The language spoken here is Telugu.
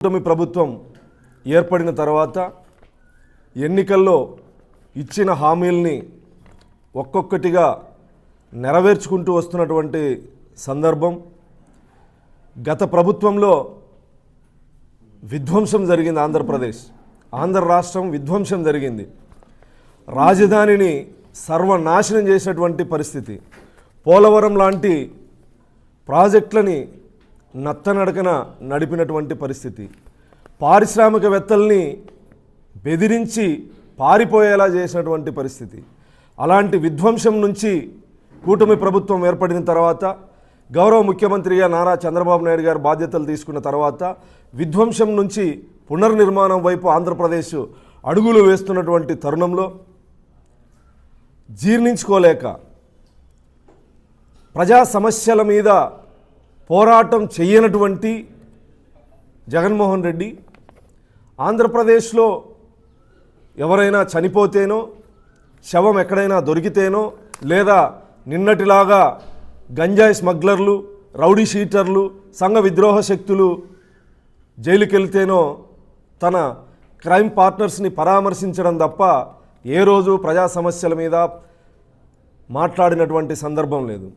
కూటమి ప్రభుత్వం ఏర్పడిన తర్వాత ఎన్నికల్లో ఇచ్చిన హామీల్ని ఒక్కొక్కటిగా నెరవేర్చుకుంటూ వస్తున్నటువంటి సందర్భం. గత ప్రభుత్వంలో విధ్వంసం జరిగింది. ఆంధ్ర రాష్ట్రం విధ్వంసం జరిగింది. రాజధానిని సర్వనాశనం చేసినటువంటి పరిస్థితి. పోలవరం లాంటి ప్రాజెక్టులని నత్తనడకన నడిపినటువంటి పరిస్థితి. పారిశ్రామికవేత్తల్ని బెదిరించి పారిపోయేలా చేసినటువంటి పరిస్థితి. అలాంటి విధ్వంసం నుంచి కూటమి ప్రభుత్వం ఏర్పడిన తర్వాత గౌరవ ముఖ్యమంత్రిగా నారా చంద్రబాబు నాయుడు గారు బాధ్యతలు తీసుకున్న తర్వాత విధ్వంసం నుంచి పునర్నిర్మాణం వైపు ఆంధ్రప్రదేశ్ అడుగులు వేస్తున్నటువంటి తరుణంలో జీర్ణించుకోలేక ప్రజా సమస్యల మీద పోరాటం చేయనటువంటి జగన్మోహన్ రెడ్డి ఆంధ్రప్రదేశ్లో ఎవరైనా చనిపోతేనో, శవం ఎక్కడైనా దొరికితేనో, లేదా నిన్నటిలాగా గంజాయి స్మగ్లర్లు, రౌడీ షీటర్లు, సంఘ విద్రోహ శక్తులు జైలుకి వెళ్తేనో తన క్రైమ్ పార్ట్నర్స్ని పరామర్శించడం తప్ప ఏ రోజు ప్రజా సమస్యల మీద మాట్లాడినటువంటి సందర్భం లేదు.